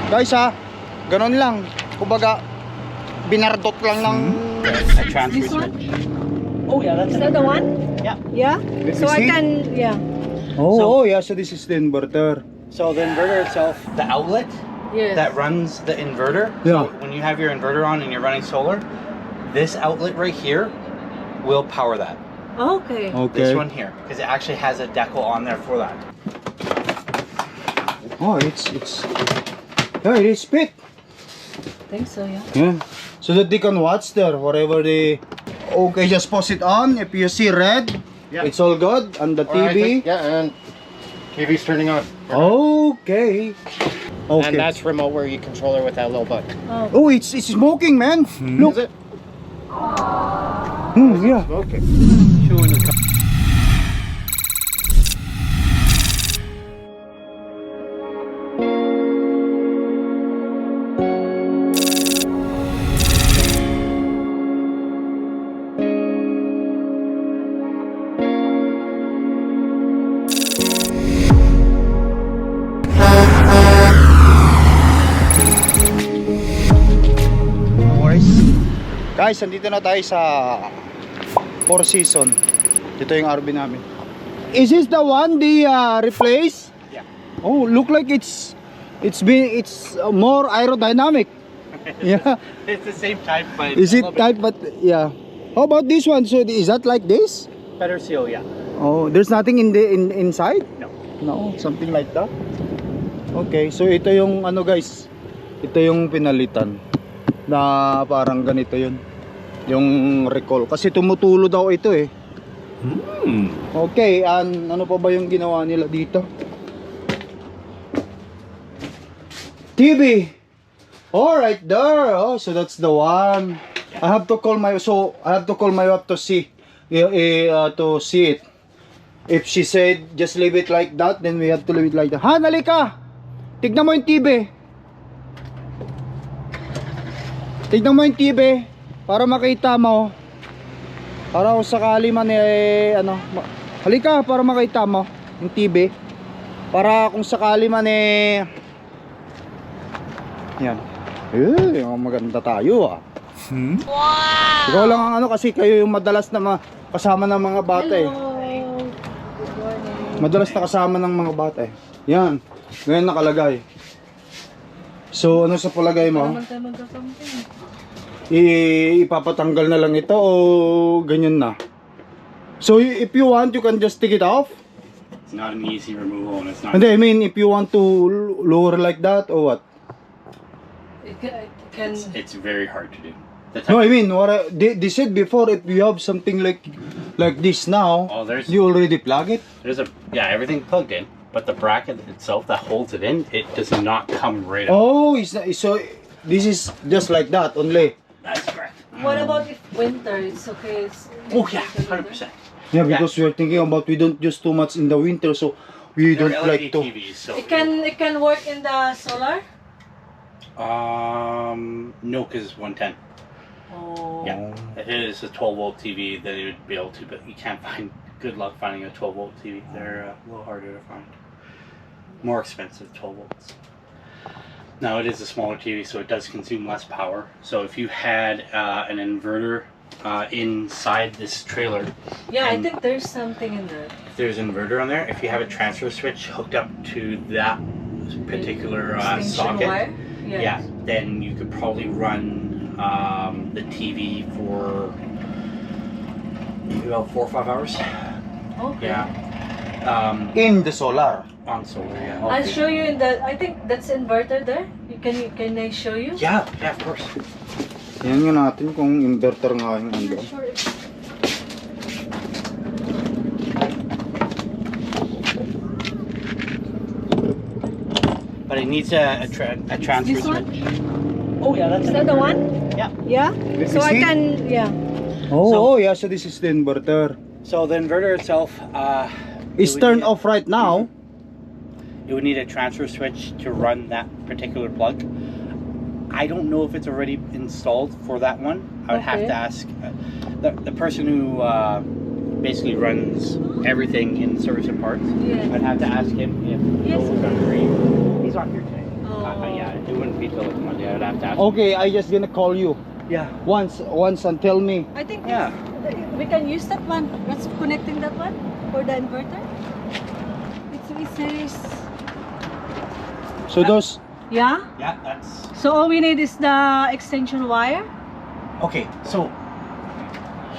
Guys ha, ganon lang. Kumbaga, binardot lang ng... A transfer This one? switch. Oh yeah, that's Is that the one? Yeah. Yeah? Let So me I see. can, yeah. Oh, yeah, so this is the inverter. So the inverter itself, the outlet Yes. that runs the inverter. Yeah. So when you have your inverter on and you're running solar, this outlet right here will power that. Okay. This Okay. one here, because it actually has a decal on there for that. Oh, yeah, it is fit. think so, yeah. Yeah. So that they can watch there, whatever they... Okay, just pause it on. If you see red, Yeah. it's all good. And the Alright, TV. yeah, and TV's turning on. Okay. And Okay. that's remote where you control her with that little button. Oh. Oh, it's smoking, man. Look. Is it? Yeah. Okay. Showing the Guys, andito na tayo sa Four Seasons. Ito yung RV namin. Is this the one they replace? Yeah. Oh, look like it's more aerodynamic. Yeah. It's the same type, but Is a it little bit tight? But yeah. How about this one? So is that like this? better seal? Yeah. Oh, there's nothing in the inside? No. No, something like that. Okay, so ito yung ano guys. Ito yung pinalitan na parang ganito yun. Yung recall kasi tumutulo daw ito eh. Okay, ano pa ba yung ginawa nila dito? TV. All right there. Oh, so that's the one. I have to call my wife to see it. If she said just leave it like that, then we have to leave it like that. Han, halika. Tignan mo yung TV. Tignan mo yung TV para makita mo. Para kung sakali man halika para makita mo yung TV. Para kung sakali man yan. Maganda tayo ah. Wow! Ikaw lang ang kasi kayo yung madalas na kasama ng mga bata eh. Hello. Good morning. Madalas na kasama ng mga bata eh. Yan. Ngayon nakalagay. So ano sa palagay mo? Naman tayo magkakampi. Ipapatanggal na lang ito o ganyan na? So if you want, you can just take it off? It's not an easy removal, and it's not. Hindi, I mean if you want to lower like that or what? It can It's very hard to do. The No, I type- mean they said before if you have something like this now, Oh, there's you already plug it? everything plugged in, but the bracket itself that holds it in, it does not come right out. Oh, so this is just like that only. That's correct. What about if winter? It's okay. Oh yeah, 100%. Yeah, because we're thinking about we don't use too much in the winter, so we They're don't LED like to. TVs, so It can work in the solar. no, because it's 110. Oh. Yeah, if it is a 12-volt TV, then it would be able to, but you can't find. Good luck finding a 12-volt TV. They're a little harder to find. More expensive 12 volts. Now it is a smaller TV, so it does consume less power. So if you had an inverter inside this trailer, Yeah, I And- think there's something in there. if there's an inverter on there, if you have a transfer switch hooked up to that particular Extension socket, wire. yeah, then you could probably run the TV for maybe about 4 or 5 hours. Okay. Yeah. In the solar. On solar, yeah. I'll show you in the. I think that's inverter there. Can I show you? Yeah, of course. Yan nga natin kung inverter nga yung I'm ando. not sure if But it needs a transfer This one? switch. Oh yeah, that's is that the one? Yeah. Yeah. Let So me I see. can. Yeah. Oh, yeah, so this is the inverter. So the inverter itself, It's turned off right now. You would need a transfer switch to run that particular plug. I don't know if it's already installed for that one. I would have Okay. to ask the person who basically runs everything in service and parts. Yeah. I'd have to ask him if Yes. those are green. He's on here today. Yeah, it wouldn't be till like Monday. I would have to ask. Okay, I just gonna call you Yeah. once and tell me. I think Yeah. we can use that one. What's connecting that one for the inverter? It says. So those. Yeah. Yeah, that's So all we need is the extension wire. okay. So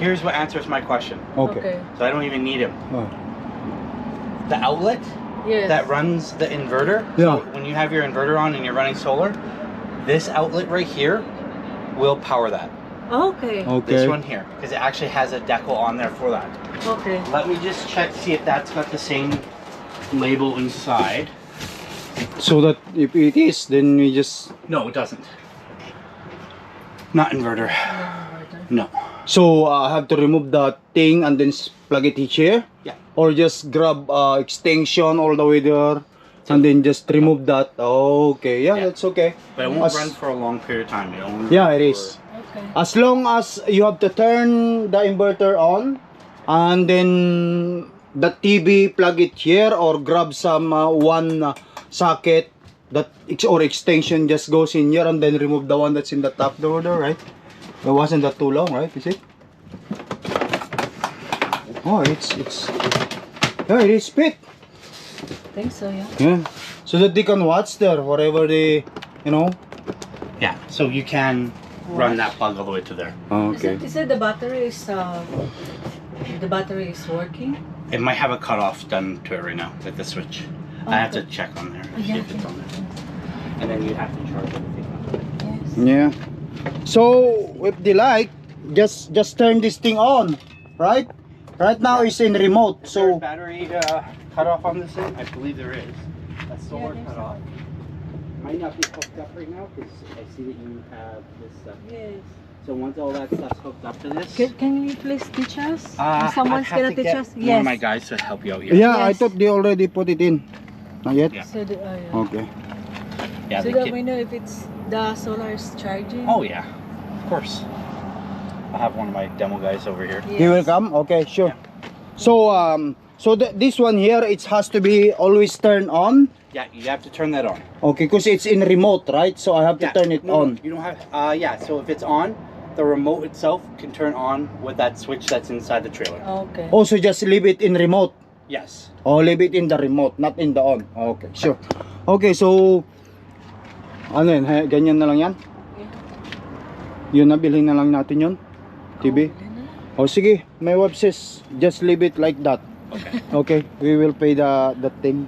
here's what answers my question. Okay. So I don't even need him. Oh. The outlet Yes. that runs the inverter. Yeah. So when you have your inverter on and you're running solar, this outlet right here will power that. Okay. Okay. This one here, because it actually has a decal on there for that. Okay. Let me just check, see if that's got the same label inside. So that if it is, then we just. No, it doesn't. Not inverter. No. So I have to remove the thing and then plug it here. Yeah. Or just grab extension all the way there, and then just remove that. Okay. Yeah, Yeah. that's okay. But it won't As- run for a long period of time. It only Yeah, runs it for- is. Okay. As long as you have to turn the inverter on, and then the TV plug it here, or grab some one socket that or extension just goes in here, and then remove the one that's in the top door there, right? It wasn't that too long, right? Is it? Oh, it's yeah, it is fit. I think so, yeah. Yeah, so that they can watch there whatever they, you know. Yeah, so you can run that plug all the way to there. Okay. Is it the battery is working? It might have a cutoff done to it right now with the switch. I have to check on there, see if it's on there. And then you have to charge everything up. Yes. Yeah. So if they like, just turn this thing on, right? Right now it's in remote, Is there a so battery cutoff on this thing? I believe there is. A solar there's cutoff. Might not be hooked up right now because I see that you have this stuff. Yes. So once all that stuff's hooked up to this, Can you please teach us? I'd Someone's have gonna to teach get us? one Yes. of my guys to help you out here. yeah, I Yes. thought they already put it in. Not yet? Yeah. So, yeah. Okay. Yeah, So they that keep- we know if it's the solar is charging. Oh yeah, of course. I have one of my demo guys over here. Yes. He will come? Okay, sure. So this one here, it has to be always turned on. Yeah, you have to turn that on. Okay, because it's in remote, right? So I have to turn it No, on. you don't have. Yeah. So if it's on, the remote itself can turn on with that switch that's inside the trailer. Okay. Also, just leave it in remote. Yes. Oh, leave it in the remote, not in the on. Okay, sure. Okay, so ano yun, ganyan na lang yan? Yun na, bilhin na lang natin yun. TV. Oh, sige, my wife says, just leave it like that. Okay. Okay, we will pay the thing.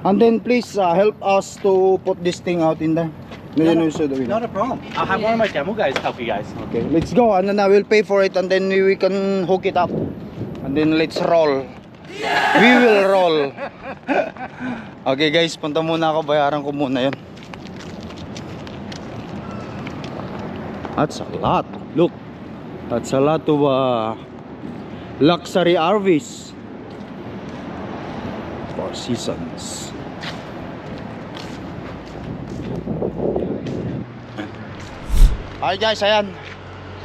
And then please help us to put this thing out in there. Not a problem. I'll have one of my demo guys help you guys. Okay, let's go. And then I will pay for it and then we can hook it up. And then let's roll. We will roll. Okay guys, punta muna ako. Bayaran ko muna yun. That's a lot. Look. That's a lot of luxury RVs. Four Seasons. Ay guys, ayan.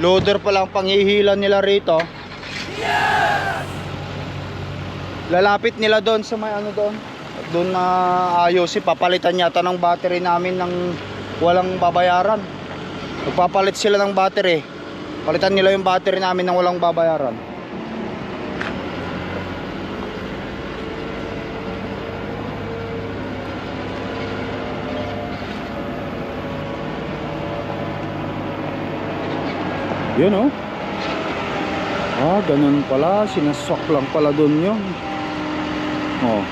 Loader pa lang panghihilan nila rito. Lalapit nila doon sa may ano doon. Doon na ayusin, papalitan yata ng battery namin ng walang babayaran. Magpapalit sila ng battery. Palitan nila yung battery namin ng walang babayaran. Yun oh. Ah, ganun pala. Sinaswak lang pala doon yun. Oh.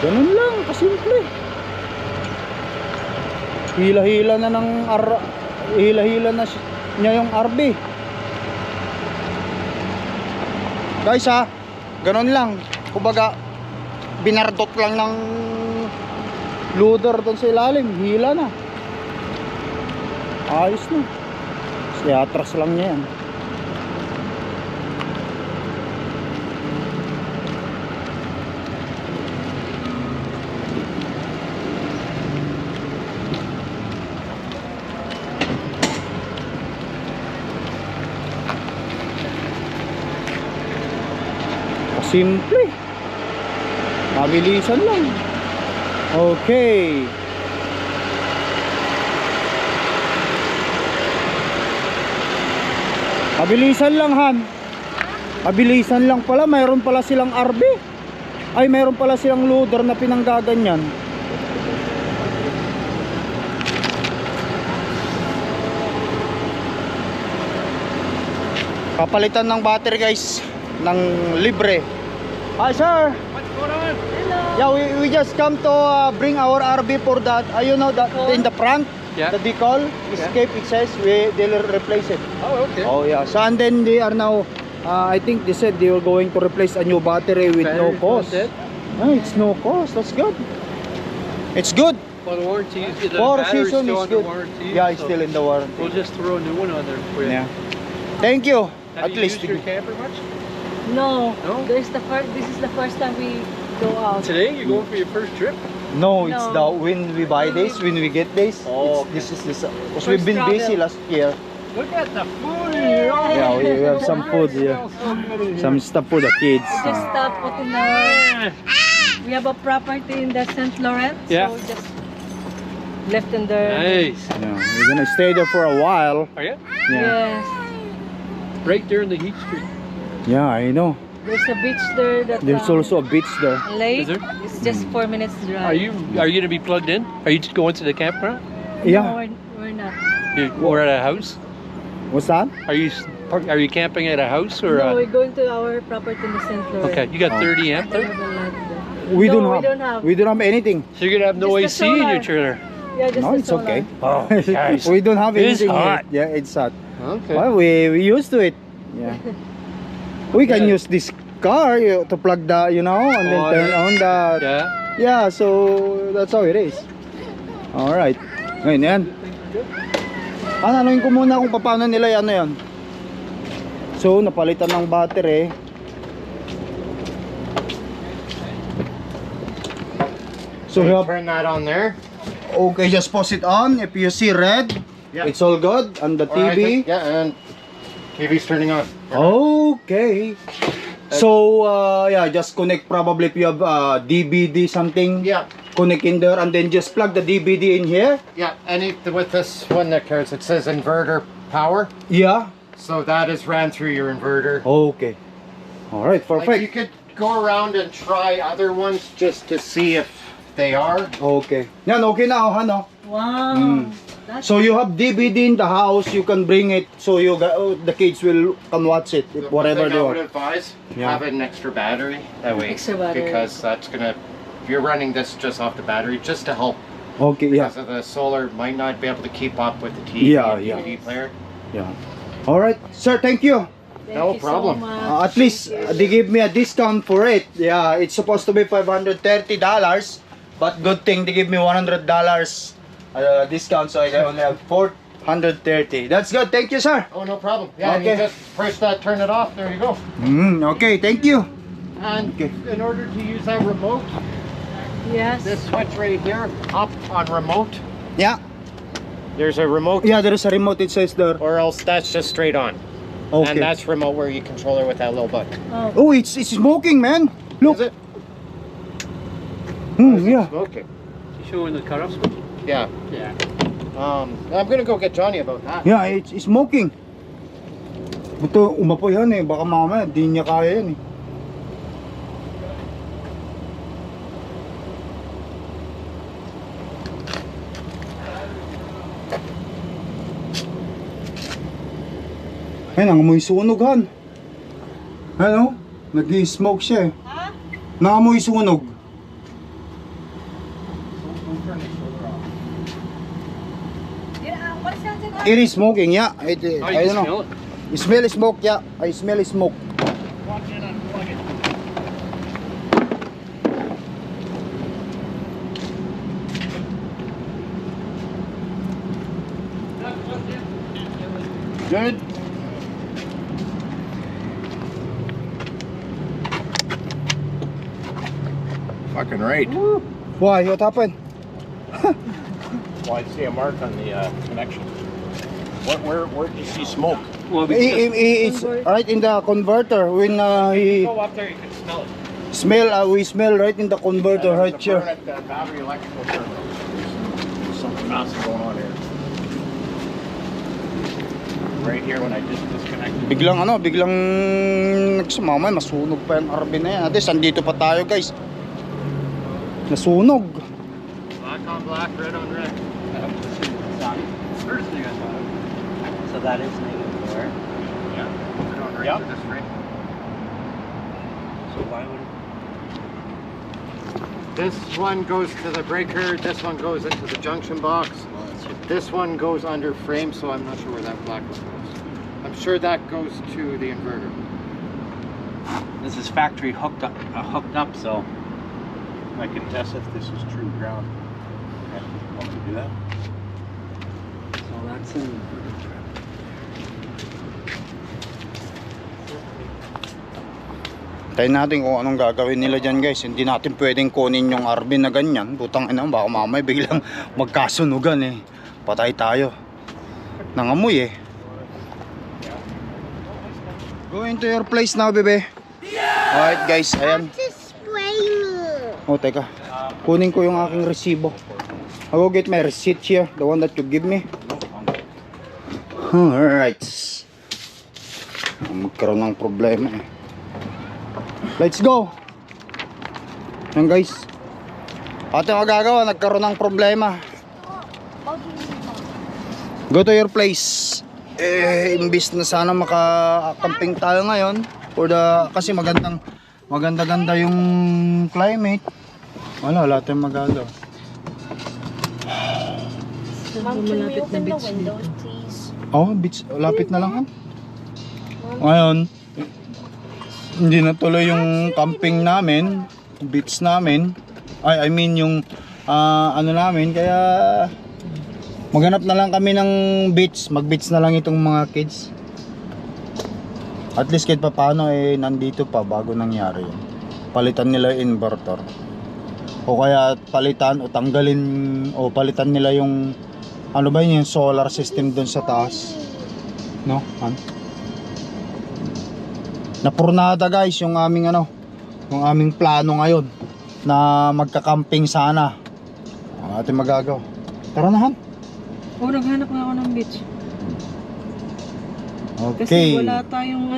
Ganun lang, kasimple. Hila-hila na ng hila-hila na niya yung RB. Guys ha, ganun lang. Kumbaga, binardot lang ng loader doon sa ilalim. Hila na. Ayos na. Kaya atras lang niya yan. Simple. Mabilisan lang. Okay. Pabilisan lang, Han. Pabilisan lang pala. Mayroon pala silang RB. Ay, mayroon pala silang loader na pinanggaganyan. Papalitan ng battery, guys, ng libre. Hi, sir. What's going on? Hello. Yeah, we just come to bring our RB for that. You know that in the front, Yeah. the decal escape. It says they'll replace it. Oh, okay. Oh yeah. So and then they are now. I think they said they were going to replace a new battery with no Battery's cost. not dead? Ah, it's no cost. That's good. It's good. Well, the warranty is the 4 battery's season still is under good. warranty. Yeah, it's so still in the warranty. We'll just throw a new one on there for you. Yeah. Thank you. Have At you least used your camper much? No. No? This is the first time we go out. Today you're going for your first trip? no, it's the No. when we buy this, when we get this. Oh, This is this. Because First we've been busy travel. last year. Look at the food here. Yeah, we have some food here. Some stuff for the kids. We just put in our. We have a property in the St. Laurent. Yeah. So we just left in there. Nice. Yeah, we're gonna stay there for a while. Are you? Yeah, Yes. Right there in the heat street. yeah, I know. There's a beach there that. There's also a beach there. lake. Is there? It's just 4 minutes drive. Are you gonna be plugged in? Are you just going to the campground? No, Yeah. we're not. Or at a house? What's that? Are you camping at a house or? No, we're going to our property in the St. Laurent. Okay, you got 30 amp We there, have a lot there. We No, don't we have. don't have. We don't have anything. so you're gonna have no Just the AC in your solar. trailer. Yeah, just No, the it's solar. okay. Oh, guys. We don't have It's anything. hot. Yet. Yeah, it's hot. Okay. Well, we used to it. Yeah. We can Yeah. use this car to plug the, and then Oh, turn yeah. on the. Yeah. Yeah, so that's how it is. All right. Ngayon yan. Anuin ko muna kung paano nila yan. So, napalitan ng battery. So, we have, turn that on there. okay, just pause it on. If you see red, Yeah. it's all good. And the Or I TV. think- yeah, and TV's turning on. Okay. So, yeah, just connect probably if you have DVD something. Yeah. Connect in there and then just plug the DVD in here. Yeah, and with this one that carries, it says inverter power. Yeah. So that is ran through your inverter. Okay. All right, perfect. Like you could go around and try other ones just to see if they are. Okay. Yan, okay na, ano? Wow. Mm. That's So you have DVD in the house, you can bring it so the kids will come watch it, if whatever One they thing I would want. advise, Yeah. have an extra battery. That way, Extra battery. because that's gonna, if you're running this just off the battery, just to help. Okay, yeah. Because of the solar might not be able to keep up with the TV Yeah, and yeah. DVD player. Yeah. All right, sir, thank you. Thank No you problem. So much. At least they give me a discount for it. Yeah, it's supposed to be $530, but good thing they give me $100 discount, so I only have $430. That's good. Thank you, sir. Oh, no problem. Yeah, and Okay. you just press that, turn it off. There you go. Okay, thank you. And Okay. in order to use that remote, Yes. this switch right here, up on remote, Yeah, there's a remote, yeah, there is a remote. It says there. or else that's just straight on. Okay. And that's remote where you control it with that little button. Oh. Oh, it's smoking, man. Look. Is it? Yeah. Smoking. You showing the cutoff switch? Yeah. Yeah. I'm gonna go get Johnny about that. Yeah, it's smoking. Buto, umapoy yan eh. Baka mamaya, di niya kaya yan eh. Ayun, nangamoy sunog, Han. Ano? Nag-i-smoke siya eh. Ha? Nangamoy sunog. Yeah, what's that? It is smoking, yeah. Oh, I don't know. You smell smoke, yeah. I smell smoke. Good. Fucking right. Why? What happened? Well, I see a mark on the connection. Where did you see smoke? Well, It's right in the converter when he. Go up there, you can smell it. We smell right in the converter right here. Battery electrical circuit. There's something massive going on here. Right here when I just disconnected. Biglang nagsumamay, masunog pa yung RB na yan. At least, andito pa tayo guys. Nasunog. Black on black, red on red. First thing I thought. So that is -4. Yeah. Red on red Yep. for this ring. So why would it? This one goes to the breaker, this one goes into the junction box. This one goes under frame, so I'm not sure where that black one goes. I'm sure that goes to the inverter. This is factory hooked up, so I can test if this is true ground. Okay. Want me to do that? that's in. Tayo natin kung anong gagawin nila dyan guys. Hindi natin pwedeng kunin yung RB na ganyan. Butang ina, baka mamay biglang magkasunugan eh. Patay tayo. Nangamoy eh. Go into your place now, bebe. Alright guys, ayan. Oh, teka. Kunin ko yung aking resibo. I will get my receipt here. The one that you give me. Alright. Magkaroon ng problema eh. Let's go. Yan guys. Ate magagawa, nagkaroon ng problema. Go to your place. Imbis na sana makakamping tayo ngayon kasi maganda yung climate. Wala tayong magagawa. Mom, can we open the windows, please? Oh, beach, lapit na lang. Ngayon, hindi na tuloy yung camping namin, beach namin. I mean yung ano namin, kaya maghanap na lang kami ng beach. Mag-beach na lang itong mga kids. At least kahit paano nandito pa bago nangyari yun. Palitan nila yung inverter. O kaya palitan o tanggalin o palitan nila yung ano ba yun, yung solar system doon sa taas. No? Napurnada guys yung aming plano ngayon na magka-camping sana. Ang ating magagawa. Tara na, Han. Oh, naghanap nga ako ng beach. Okay. Kasi wala tayong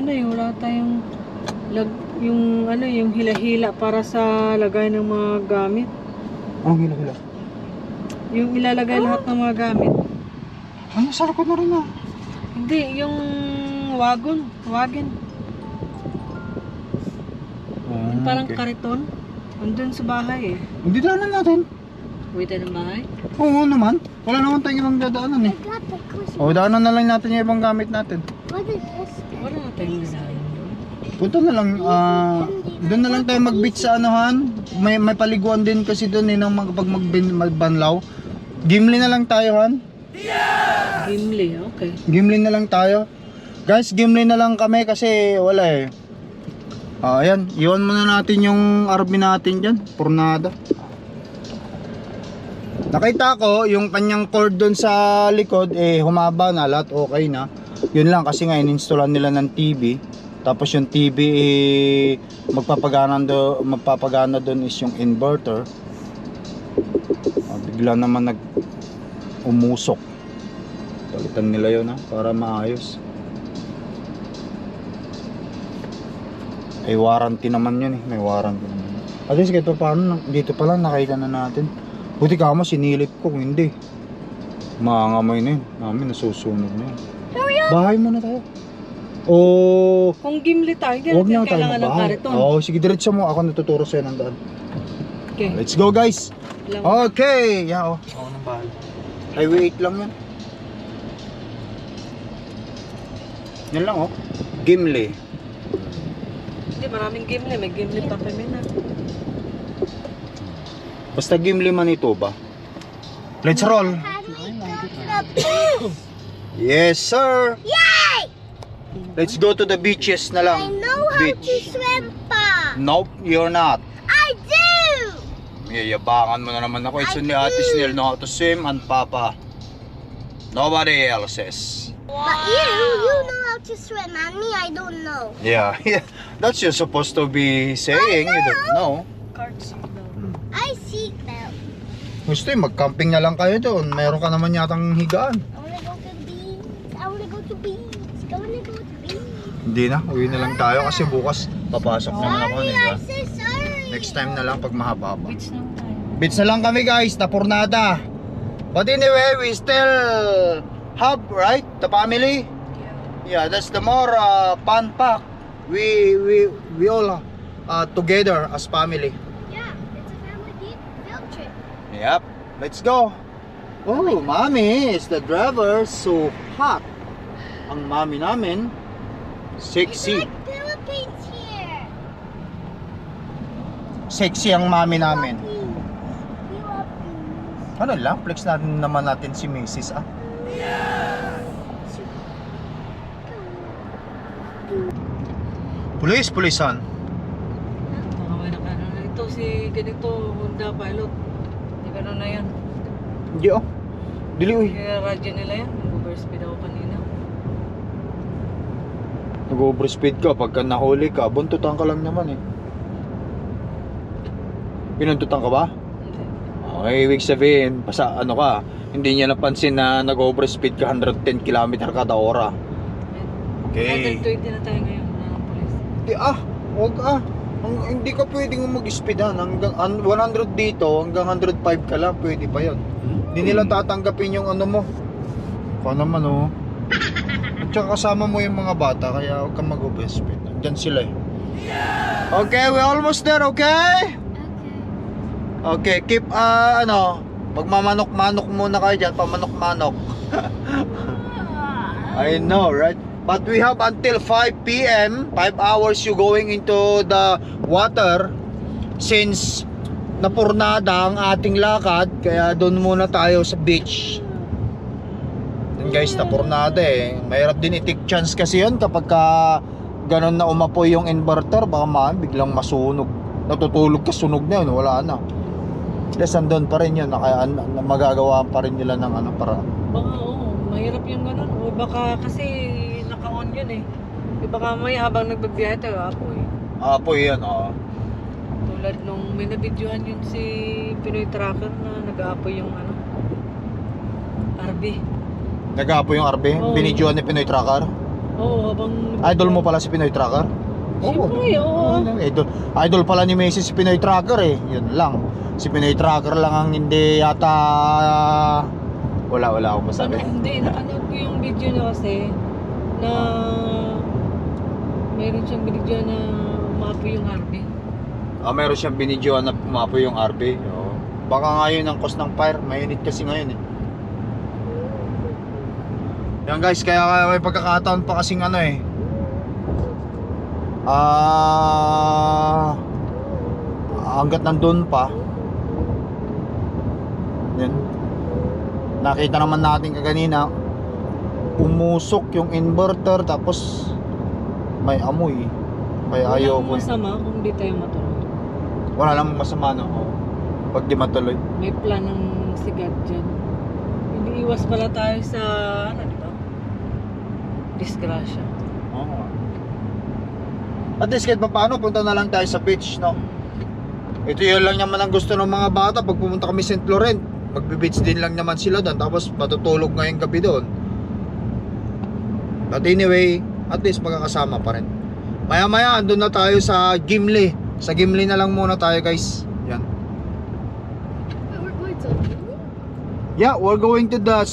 yung hila-hila para sa lagay ng mga gamit. Oh, hila-hila. Yung ilalagay lahat ng mga gamit. Ano, sa likod na rin na. Hindi, yung wagon. Yung parang kariton. Andun sa bahay eh. Hindi daanan natin. Wait, ng bahay? Oo naman. Wala naman tayong ibang dadaanan eh. O, daanan na lang natin yung ibang gamit natin. Wala na tayong design. Punta na lang, doon na lang tayo mag-beach sa anuhan. May paliguan din kasi doon pag magbanlaw. Gimli na lang tayo, Han. Gimli, okay. Gimli na lang tayo. Guys, Gimli na lang kami kasi wala eh. Ayan, iwan muna natin yung RV natin dyan. Purnada. Nakita ko yung kanyang cord doon sa likod humaba na, lahat okay na. Yun lang kasi nga in-installan nila ng TV. Tapos yung TV magpapagana doon is yung inverter. Bigla naman umusok. Palitan nila yun para maayos. Warranty naman yun eh. May warranty naman. At least kahit paano dito pa lang nakita na natin. Buti ka mo sinilip ko, hindi. Maangamoy na yun. Namin nasusunog na yun. Bahay muna tayo. O Kung Gimli tayo, hindi huwag na natin tayo kailangan ng magbahay. kariton. Oo, sige diretso mo. Ako natuturo sa'yo ng daan. Okay. Let's go guys. Lang. Okay. Yeah, Ako nang bahala. Highway 8 lang yan. Yan lang Gimli. Hindi, maraming Gimli. May Gimli pa kami na. Basta Gimli Manitoba. Let's roll. Yes sir. Yay! Let's go to the beaches na lang. I know how to swim pa. Nope, you're not. I do! Yayabangan mo na naman ako. It's only Ate Snell know how to swim and Papa. Nobody else is. But you know how to swim, and me, I don't know. Yeah, yeah. That's you're supposed to be saying. You don't know. Card seat daw. I seatbelt. Gusto mag-camping na lang kayo doon. Meron ka naman yatang higaan. I wanna go to the beach. I wanna go to beach. I wanna go to beach. Hindi na, uwi na lang tayo kasi bukas papasok naman ako. Sorry, Diba? I'm so sorry. Next time na lang pag mahaba-haba. Beach na tayo. Beach na lang kami guys, napurnada. But anyway, we still have, right? The family? Yeah, that's the more fun pack. We all together as family. Yeah, it's a family field trip. Yep, let's go. Oh, mommy is the driver. So hot. Ang mami namin, sexy. It's like Philippines here. Sexy ang mami namin. Philippines. Ano lang, flex naman natin si Mrs. ah. Pulisan. Baka may nakano na ito si ganito Honda Pilot. Di gano'n na yan. Hindi oh. Dili uy. Kaya radyo nila yan. Nag-overspeed ako kanina. Nag-overspeed ka pagka nahuli ka, buntutan ka lang naman eh. Pinuntutan ka ba? Hindi. Okay, ibig sabihin, ano ka, hindi niya napansin na nag-overspeed ka 110 km kada ora. Okay. 120 na tayo ngayon ng police. Hindi huwag hindi ka pwedeng mag-speedan hanggang 100 dito, hanggang 105 ka lang, pwede pa yun. Hindi nila tatanggapin yung ano mo. Kung naman oh. At saka kasama mo yung mga bata, kaya huwag kang mag-overspeed. Diyan sila eh. Okay, we're almost there, okay? Okay, keep pagmamanok-manok muna kayo dyan, pamanok-manok. I know, right? But we have until 5 p.m. 5 hours you going into the water since napurnada ang ating lakad, kaya doon muna tayo sa beach. Then guys, napurnada eh. Mahirap din i-take chance kasi yun kapag ganun na umapoy yung inverter, baka biglang masunog. Natutulog ka, sunog na yun, wala na. Yes, andun pa rin yun, magagawa pa rin nila ng para. Baka mahirap yung ganun. O baka kasi naka-on yun eh. Baka may habang nagbabiyahe tayo, apoy. Apoy yan, oo. Tulad nung may nabidyohan yun si Pinoy Tracker na nag-aapoy yung RB. Nag-aapoy yung RB? Oo. Binidyoan ni Pinoy Tracker? Oo, habang... Idol mo pala si Pinoy Tracker? Siyempre, oo. Idol pala ni Macy si Pinoy Tracker eh. Yun lang. Si Pinoy Tracker lang ang hindi yata wala akong masabi. Hindi, nakanood ko yung video na kasi na mayroon siyang video na umapoy yung RB. Meron siyang binidyoan na pumapoy yung RB. Oo. Baka ngayon ang cause ng fire, mainit kasi ngayon eh. Yan guys, kaya may pagkakataon pa kasing hanggat nandun pa. Yan. Nakita naman natin kaganina, umusok yung inverter tapos may amoy. Kaya ayaw ko. Walang masama kung di tayo matuloy. Wala namang masama no. Pag di matuloy. May plan ng sigat dyan. Hindi iwas pala tayo sa, di ba? Disgrasya. Oo. At least kahit paano, punta na lang tayo sa beach, no? Ito yun lang naman ang gusto ng mga bata. Pag pumunta kami St. Laurent, magbe-beach din lang naman sila doon. Tapos matutulog ngayong gabi doon. But anyway, at least magkakasama pa rin. Maya-maya, andun na tayo sa Gimli. Sa Gimli na lang muna tayo guys. Yan. We're going to Yeah, we're going to the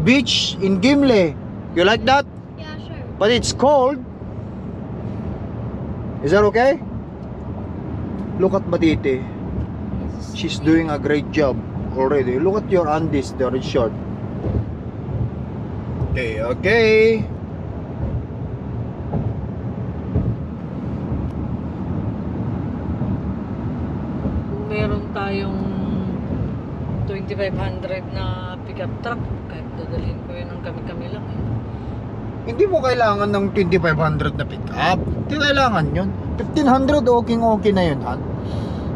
beach in Gimli. You like that? Yeah, sure. But it's cold. Is that okay? Look at Batite. She's doing a great job already. Look at your undies, they're short. Okay. Meron tayong 2,500 na pickup truck. Kahit dadalhin ko yun ng kami-kami lang eh. Hindi mo kailangan ng 2,500 na pick up. Hindi kailangan yun. 1,500 okay na yun, Han.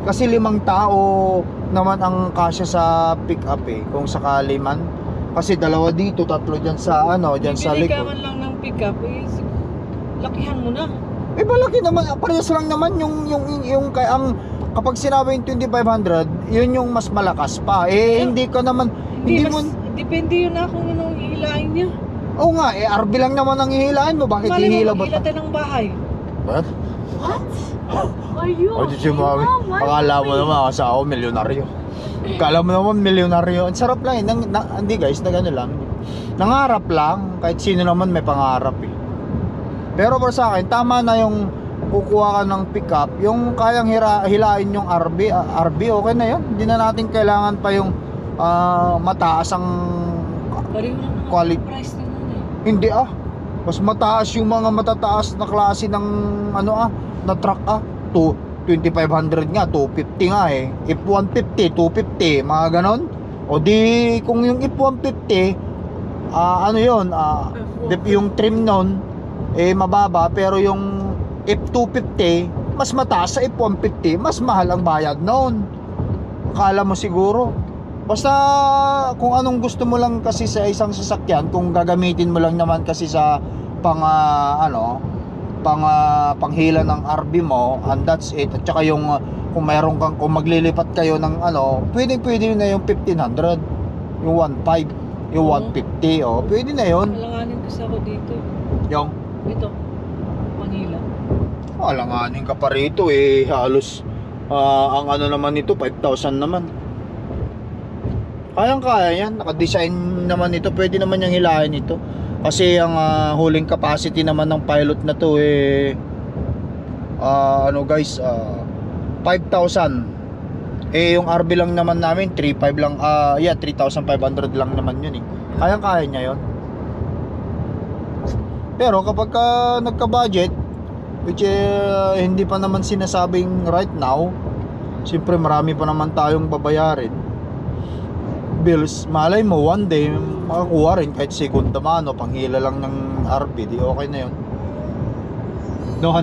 Kasi 5 tao naman ang kasya sa pick up eh. Kung sakali man. Kasi dalawa dito, tatlo dyan sa ano, dyan sa Bibili ka likod. man lang ng pick-up, eh, lakihan mo na. Eh malaki naman, parehas lang naman yung kaya ang kapag sinabi yung 2500, yun yung mas malakas pa. Eh hindi ka naman hindi mo Depende yun na kung anong hihilain niya. Oo nga, eh RB lang naman ang hihilaan mo, bakit Mali hihila mo, ba? hihila tayo ng bahay. What? Are you O di si mami, Mom? akala mo naman kasi ako milyonaryo. Akala mo naman milyonaryo. Ang sarap lang eh, hindi guys, na gano'n lang. Nangarap lang, kahit sino naman may pangarap eh. Pero para sa akin, tama na yung kukuha ka ng pickup, yung kayang hilain yung RB okay na yun. Hindi na natin kailangan pa yung mataas ang Pareho lang naman Quality. ang price nila eh. hindi mas mataas yung mga matataas na klase ng na truck to 2,500 nga, 250 nga eh. If 150, 250, mga ganon. O di kung yung if 150 ano yun, yung trim nun eh mababa, pero yung if 250 mas mataas sa if 150, mas mahal ang bayad noon. Akala mo siguro. Basta kung anong gusto mo lang kasi sa isang sasakyan, kung gagamitin mo lang naman kasi sa panghila ng RB mo, and that's it. At saka yung kung maglilipat kayo ng pwede na yung 1,500, yung 1,500, yung 150, pwede na yun. Alanganin kasi ako dito. Yung Ito, Manila. alanganin ka pa rito eh, halos ang naman nito 5,000 naman. Kayang-kaya yan, naka-design naman ito, pwede naman yung hilahin ito. Kasi ang huling capacity naman ng pilot na to eh 5,000. Eh yung RB lang naman namin 3,500 lang, 3,500 lang naman yun eh. Kayang-kaya niya yun. Pero kapag nagka-budget, which hindi pa naman sinasabing right now, siyempre marami pa naman tayong babayarin. Bills, malay mo one day makakuha rin kahit segunda mano, panghila lang ng RB, di okay na yun. No?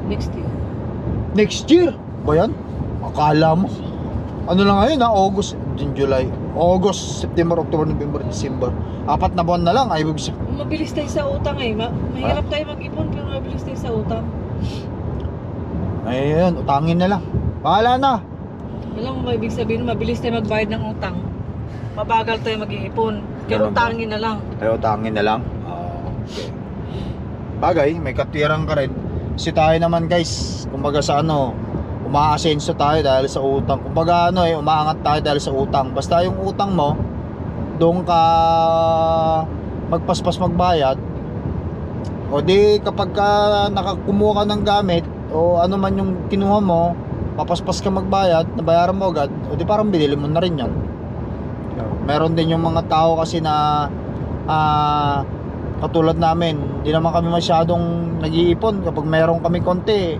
Next year. Next year ba yan? Akala mo ano lang ngayon August, July, August, September, October, November, December, 4 na buwan na lang. Ay Mabilis tayo sa utang eh. Mahirap tayo mag-ipon pero mabilis tayo sa utang. ayun, utangin na lang, bahala na. Alam mo, ibig sabihin, mabilis tayo magbayad ng utang. Mabagal tayo mag-iipon. Kaya Ganun ba? utangin na lang. Ay utangin na lang. Okay. Bagay, may katwirang ka rin. Kasi tayo naman guys, kumbaga sa umaasenso tayo dahil sa utang. Kumbaga umaangat tayo dahil sa utang. Basta yung utang mo, doon ka magpaspas magbayad. O di kapag nakakumuha ka ng gamit o ano man yung kinuha mo, papaspas ka magbayad, nabayaran mo agad, o di parang binili mo na rin yan. Meron din yung mga tao kasi na katulad namin, hindi naman kami masyadong nag-iipon. Kapag meron kami konti,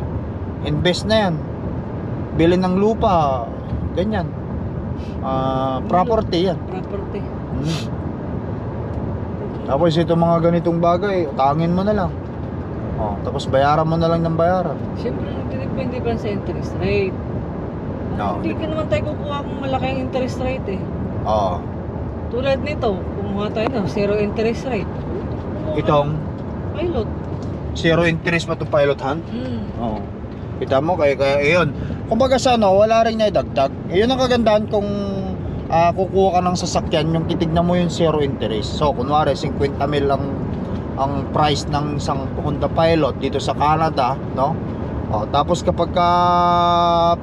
invest na yan, bili ng lupa, ganyan, property yan. Property. Tapos itong mga ganitong bagay, utangin mo na lang, tapos bayaran mo na lang ng bayaran. Siyempre, nagdidepende pa sa interest rate. Hindi ka naman tayo kukuha kung malaki ang interest rate eh. Tulad nito, kumuha tayo ng zero interest rate. Itong Pilot. zero interest pa itong pilot hand. Kita mo, kaya yun. Kumbaga sa wala rin na idagdag. Yun ang kagandahan kung kukuha ka ng sasakyan, yung titignan mo yung zero interest. So kunwari 50 mil ang price ng isang Honda Pilot dito sa Canada, no? Tapos kapag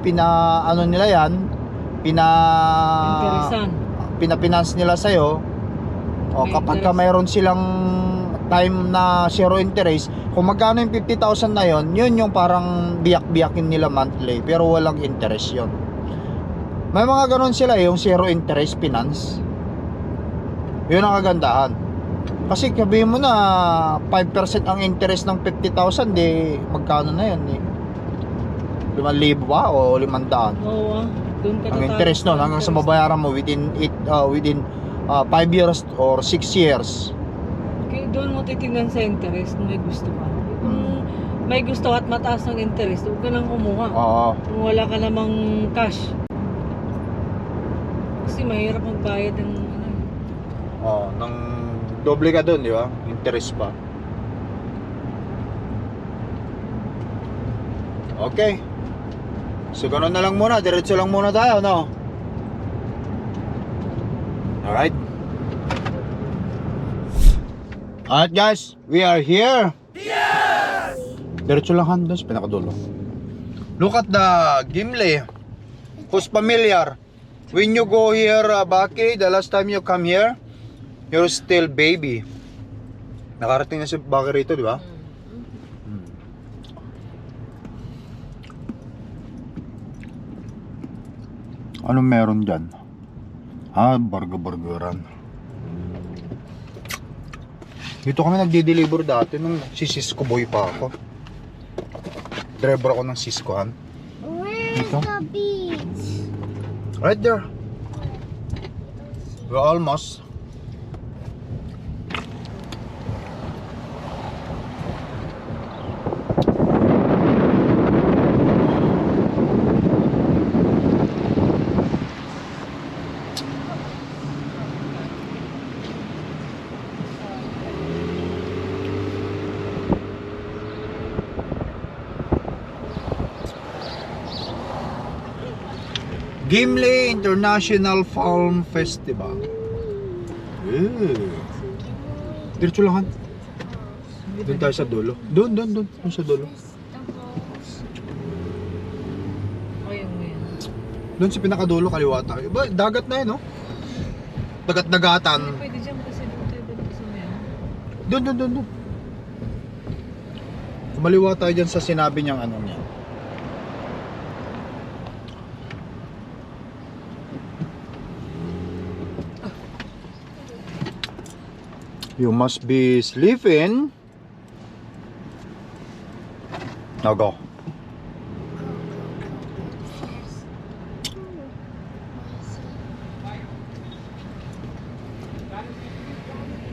nila yan, pinafinance nila sa'yo, kapag mayroon silang time na zero interest, kung magkano yung 50,000 na yun yung parang biyak-biyakin nila monthly, pero walang interest yun. May mga ganun sila yung zero interest finance. Yun ang kagandahan. Kasi sabihin mo na 5% ang interest ng 50,000, di magkano na yan eh? 5,000 ba o 500? Oo, doon ka Ang interest nun hanggang sa mabayaran mo within 5 years or 6 years. Kaya doon mo titingnan sa interest kung may gusto ka. Kung may gusto at mataas ng interest, huwag ka nang kumuha. Kung wala ka namang cash. Kasi mahirap magbayad ng Oh, ng doble ka doon, di ba? Interest pa. Okay. So, ganun na lang muna. Diretso lang muna tayo, no? Alright. Alright, guys. We are here. Yes! Diretso lang, Han. Doon sa pinakadulo. Look at the Gimli. Who's familiar? When you go here, Baki, the last time you come here, you're still baby. Nakarating na si Baki rito, di ba? Anong meron dyan? Burger-burgeran. Dito kami nagdi-deliver dati nung si Cisco boy pa ako. Driver ako ng Cisco, Han. Where's Ito? the beach? Right there. We're almost. Gimli International Film Festival. Diretso lang, Han. Doon tayo sa dulo. Doon sa dulo. Ayun mo yan. Doon sa pinakadulo, kaliwa tayo. Ba, dagat na yun, no? Dagat-dagatan. Hindi pwede dyan kasi dito tayo dito sa yan. Doon. Kumaliwa tayo dyan sa sinabi niyang ano niya. You must be sleeping. Now go.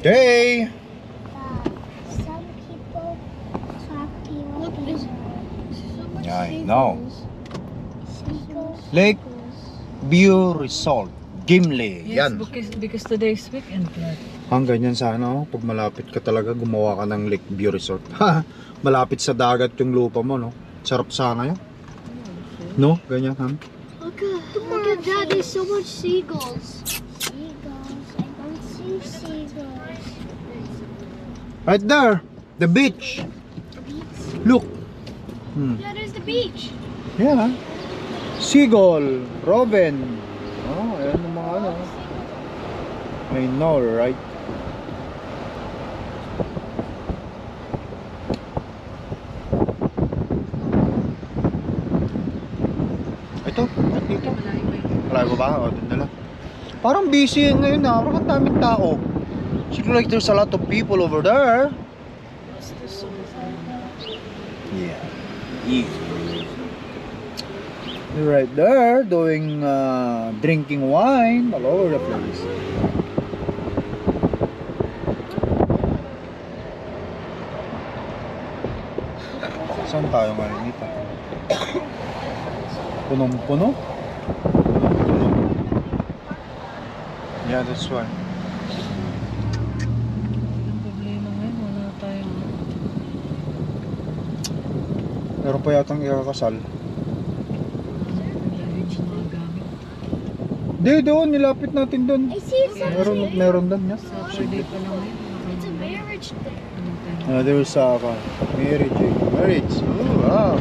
Okay. Some people talking like I know. Lake View Resort, Gimli. Yes, Yan. because today is weekend, Clark. Ang ganyan sana, oh. Pag malapit ka talaga, gumawa ka ng Lake View Resort. Malapit sa dagat yung lupa mo, no? Sarap sana yun. No? Ganyan, ha? Look at Dad, there's so much seagulls. Seagulls, I don't see seagulls. Right there, the beach. Look. Yeah, there's the beach. Yeah. Seagull, robin. Oh, ayan yung mga ano. I know, right? Ito, at dito. Malayo ba? O, doon na lang. Parang busy ngayon na. Parang ang daming tao. Seems like there's a lot of people over there. Yeah. They're right there doing drinking wine all over the place. Saan tayo ngayon dito? Punong-puno? Yeah, that's why. Ang problema ngayon, wala tayong... Meron pa yatang ikakasal. mga gamit. Di, doon, nilapit natin doon. I see something. Meron doon, yeah. Saturday pa lang ngayon. It's a marriage thing. There's marriage. Oh, wow.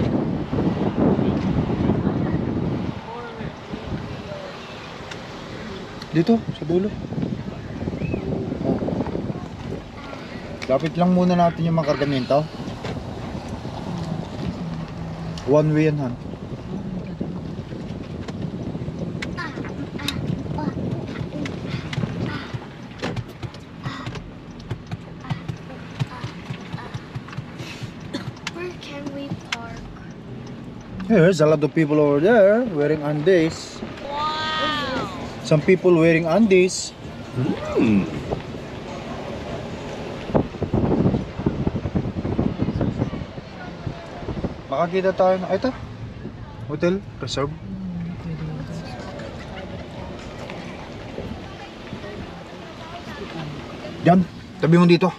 Dito, sa dulo. Oh. Lapit lang muna natin yung mga kargamento. One way yan, Han. Where can we park? There's a lot of people over there wearing undies. Wow. Some people wearing undies. Makakita tayo na ito. Hotel Reserve. Diyan, tabi mo dito.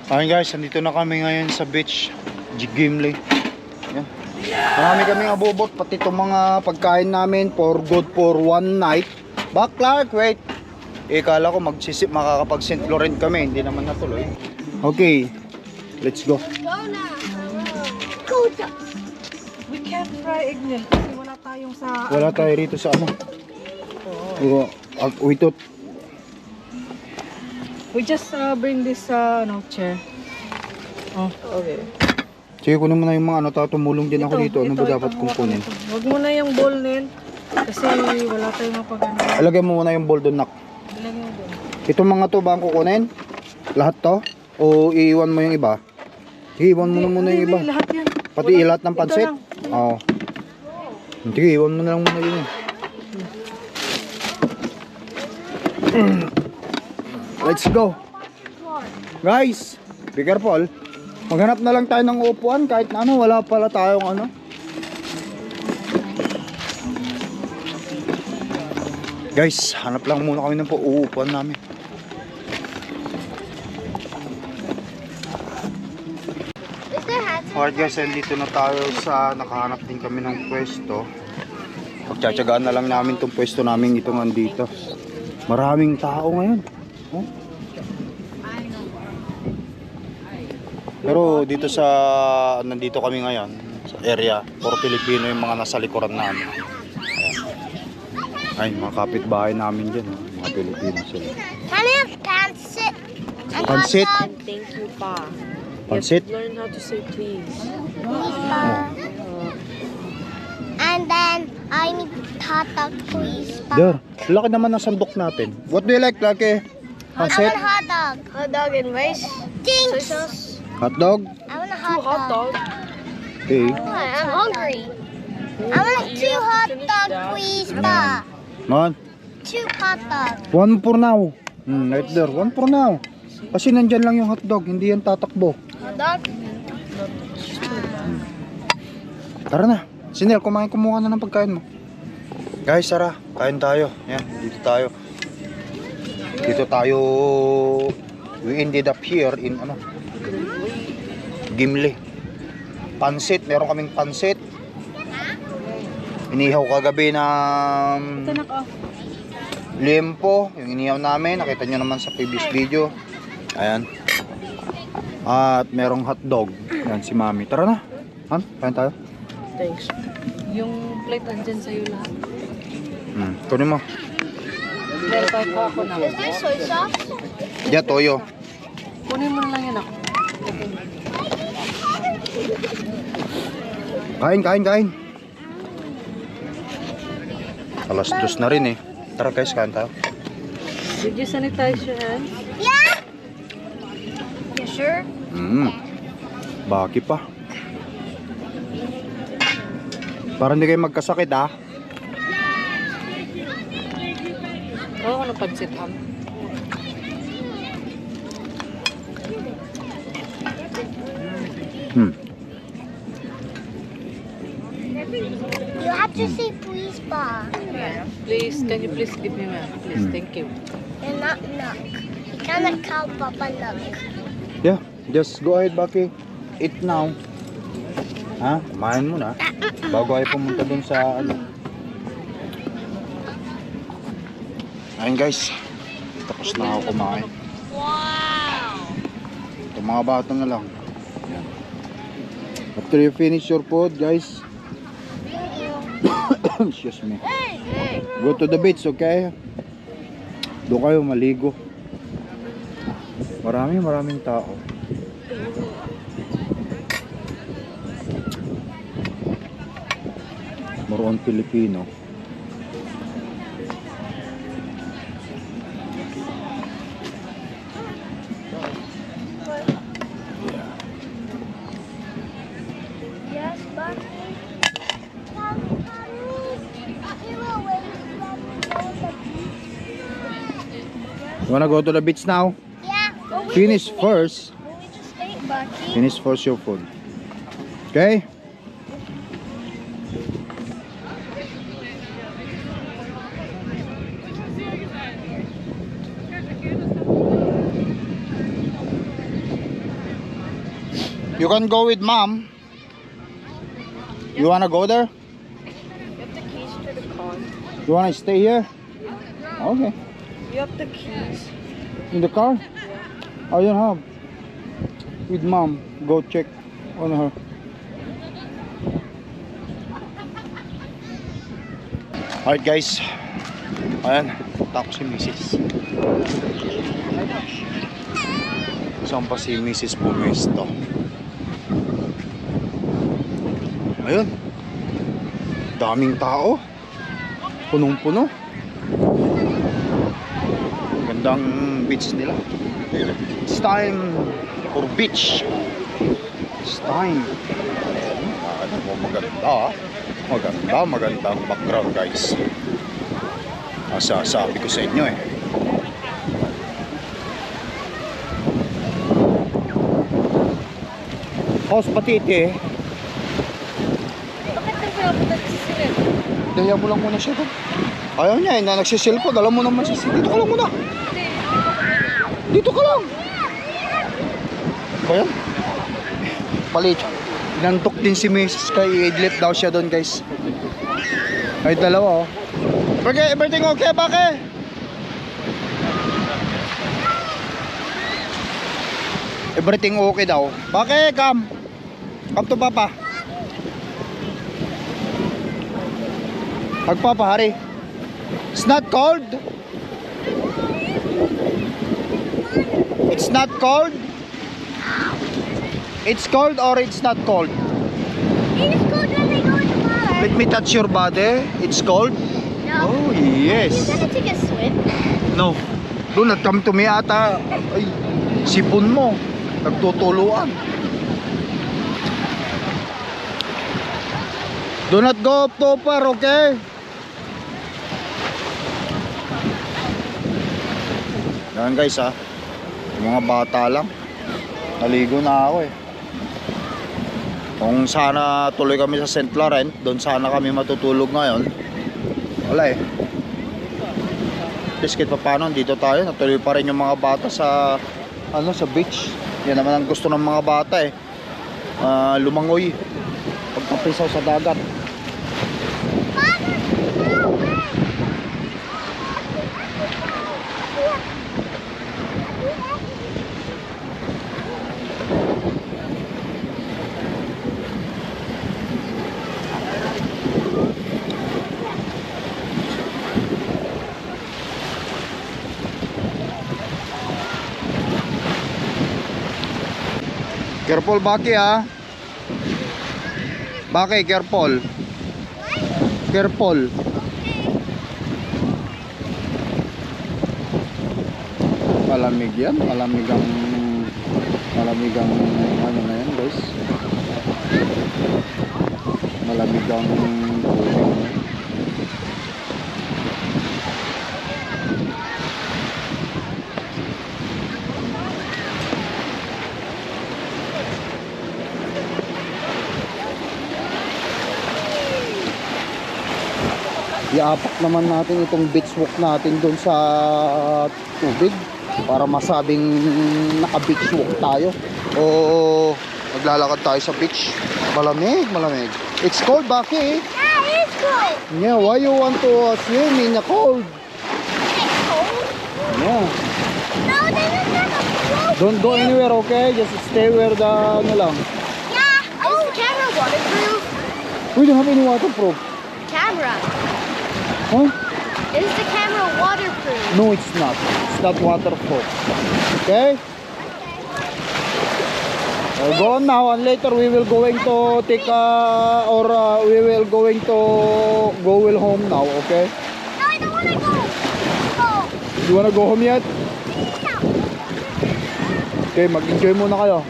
Ayun guys, nandito na kami ngayon sa beach, Gimli. Yan. Marami kaming abubot, pati itong mga pagkain namin for good for one night. Back Clark, wait. Kala ko makakapag St. Laurent kami, hindi naman natuloy. Okay, let's go. Go na. Go na. We can't fry egg nil kasi wala tayong sa... Wala tayo rito sa ano. Wait, We just bring this chair. Oh, okay. sige, kunin mo na yung mga ano, tumulong din ako dito. Ano ba dapat kong kunin? Huwag mo na yung bowl nil kasi wala tayong mapagano. Alagay mo muna yung bowl doon, nak. Ilagay mo doon. Itong mga to ba ang kukunin? Lahat to? O iiwan mo yung iba? Iiwan mo na muna yung iba. Lahat yan. Pati lahat ng pansit? Oo. Sige, iwan mo na lang muna yun eh. Let's go. Guys, be careful. Maghanap na lang tayo ng upuan kahit na ano, wala pala tayong ano. Guys, hanap lang muna kami ng uupuan namin. Is there hats? Alright guys, dito na tayo sa nakahanap din kami ng pwesto. Pagtsatsagaan na lang namin itong pwesto namin itong andito. Maraming tao ngayon. Oh. Pero dito sa nandito kami ngayon sa area, puro Pilipino yung mga nasa likuran namin. Ay, mga kapitbahay namin dyan, oh. Mga Pilipino sila. Can I have pancit? And Pancit? hot dog? Thank you pa. Pansit? Learn how to say please. Please, pa. And then I need hot dog, please, pa. There, laki naman ng sandok natin. What do you like, Laki? I Pansit? want hot dog. Hot dog and rice. Thanks. Hotdog? I want a hot dog. Okay. I'm hungry. I want 2 hot dog, please, pa. Man, 2 hot dog. one for now. Right there, one for now. Kasi nandyan lang yung hotdog, hindi yan tatakbo. Hot dog? Tara na. Sinel, kumuha na ng pagkain mo. Guys, tara. Kain tayo. Yan, dito tayo. Dito tayo. We ended up here in ano? Gimli. Pansit. Meron kaming pansit. Inihaw kagabi ng liempo. Yung inihaw namin. Nakita nyo naman sa previous video. Ayan. At merong hotdog. Yan si Mami. Tara na. Han, kain tayo. Thanks. Yung plate andyan sa'yo lahat. Kunin mo. Meron tayo pa ako na. Is there soy sauce? Diyan, toyo. Kunin mo na lang yan ako. Kain. Alas 2 na rin eh. Tara guys, kain tayo. Did you sanitize your hands? Yeah. You sure? Baki pa. Para hindi kayo magkasakit ah. Oo, ano pansit ham? You have to say please, pa. Please, can you please give me one? Please, thank you. You're not look. You cannot call Papa look. Yeah, just go ahead Baki. Eat now. Ha? Kumain mo na. Bago ay pumunta dun sa ano. Ayun guys. Tapos na ako kumain. Wow. Ito mga bata na lang. Yan. After you finish your food guys. Excuse me. Go to the beach, okay? Doon kayo maligo. Maraming tao. Maroon Pilipino. Yes, Bucky. You wanna go to the beach now? Yeah. Finish first. We just ate, Bucky. Finish first your food. Okay? You can go with mom. You wanna go there? You have the keys to the car. You wanna stay here? Okay. You have the keys. In the car? I don't have. With mom. Go check on her. Alright guys. Ayan. Tapos si Mrs. Saan pa si Mrs. Pumesto? Ayun. Daming tao. Punong-puno. Gandang beach nila. It's time for beach. It's time. Ano mo, maganda. Magandang background guys. Sabi ko sa inyo eh. House Patiti. Bakit nang pinapunta sa silid? Daya mo lang muna siya doon. Ayaw niya eh, na nagsisilpod. Alam mo naman siya. Dito ka lang muna. Dito ka lang. Ayan. Palit. Inantok din si Mrs. kay Idlip daw siya doon guys. Ay dalawa oh. Okay, everything okay Bake? Everything okay daw. Bake, come. Come to Papa. Hug Papa, hurry. It's not cold. It's not cold. It's cold or it's not cold? It's cold when they go in the water. Let me touch your body. It's cold. No. Oh yes. You gonna take a swim? No. Do not come to me ata. Ay, sipon mo. Nagtutuluan. Do not go too far, okay? Yan guys ha. Yung mga bata lang. Naligo na ako eh. Kung sana tuloy kami sa St. Laurent, doon sana kami matutulog ngayon. Wala eh. Biscuit pa paano, dito tayo. Natuloy pa rin yung mga bata sa sa beach. Yan naman ang gusto ng mga bata eh. Lumangoy. Pagpapisaw sa dagat. Careful Baki ha. Baki, careful. Careful. Malamig yan. Malamig ang ano na yan guys. Malamig ang tubig. Iapak naman natin itong beach walk natin doon sa tubig para masabing naka-beach walk tayo o maglalakad tayo sa beach. Malamig. It's cold, Baki. Yeah, it's cold. Yeah, why you want to swim in the cold? It's cold? Yeah. No, this is not a cold. Don't go anywhere, okay? Just stay where the ano lang. Yeah. Is the camera waterproof? We don't have any waterproof. Camera. Huh? Is the camera waterproof? No, it's not. It's not waterproof. Okay? Go on now, and later we will going to take we will going to go home now, okay? No, I don't want to go. No. You wanna go home yet? Okay, mag-enjoy muna kayo.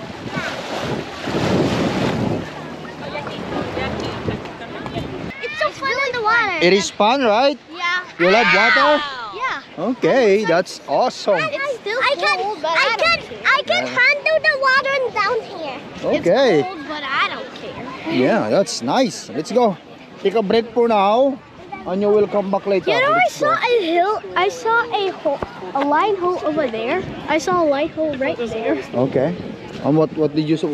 It's so fun in the water. It is fun, right? Yeah. You love water? Yeah. Okay, that's awesome. It's still cold, but I can handle the water down here. Okay. It's cold, but I don't care. Yeah, that's nice. Let's go. Take a break for now, and you will come back later. You know, I Let's go. saw a hill. I saw a hole, a line hole over there. I saw a light hole right there. Okay. What did you say?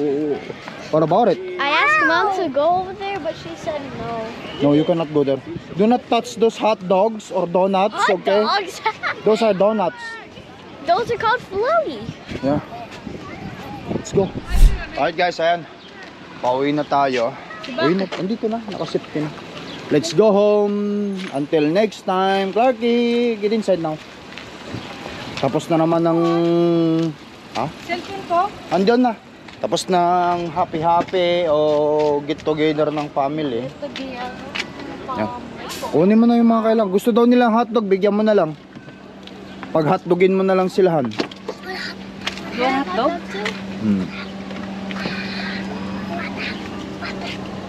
What about it? I asked Mom to go over there, but she said no. No, you cannot go there. Do not touch those hot dogs or donuts, Hot okay? dogs. Those are donuts. Those are called floaty. Yeah. Let's go. Alright guys, ayan. Pauwi na tayo. Uwi na, andito na, nakasipin. Let's go home. Until next time. Clarky, get inside now. Tapos na naman ng... Ha? Cellphone ko? Andyan na. Tapos ng happy-happy o get together ng family. Yan. Kunin mo na yung mga kailangan. Gusto daw nilang hotdog, bigyan mo na lang. Pag hotdogin mo na lang silahan. Yung hotdog?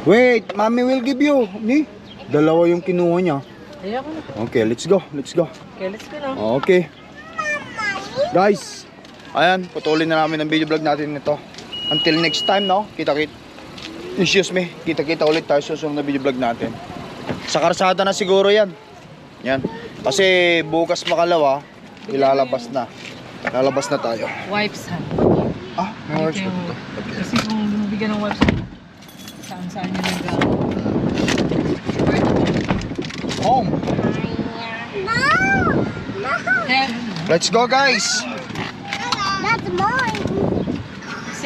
Wait, mommy will give you. Ni? Dalawa yung kinuha niya. Ayoko na. Okay, let's go. Let's go. Okay, let's go na. Okay. Guys, ayan, putulin na namin ang video vlog natin nito. Until next time, no? Kita-kita. Excuse me. Kita-kita ulit tayo sa susunod na video vlog natin. Sa karsada na siguro yan. Yan. Kasi bukas makalawa, ilalabas na. Lalabas na tayo. Wipes ha. Ah, may words Ito ko. yung- Kasi kung bumibigyan ng wipes, saan niya nag Home. Then, Let's go, guys. That's mine.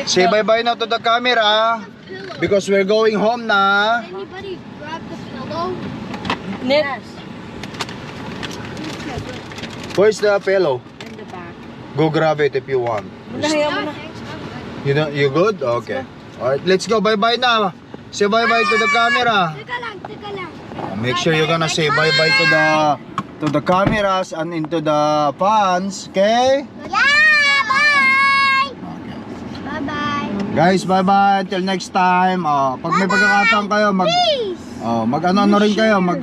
Say bye-bye now to the camera. Because we're going home na. Anybody grab the pillow? Net. Where's the pillow? In the back. Go grab it if you want. Malaya mo na. You good? Okay. Alright, let's go. Bye-bye na. Say bye-bye to the camera. Teka lang, teka lang. Make sure you're gonna say bye-bye to the cameras and into the fans, okay? Yeah, bye! Bye-bye. Guys, bye-bye until next time. Pag may pagkakataon kayo, Peace! mag-ano rin kayo, mag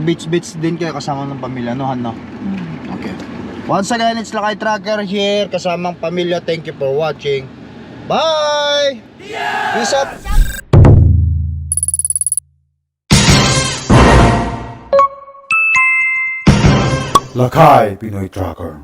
beach din kayo kasama ng pamilya, no, Han, no? Okay. Once again, it's Lakay Tracker here, kasamang pamilya. Thank you for watching. Bye! Peace out! Lakay Pinoy Tracker.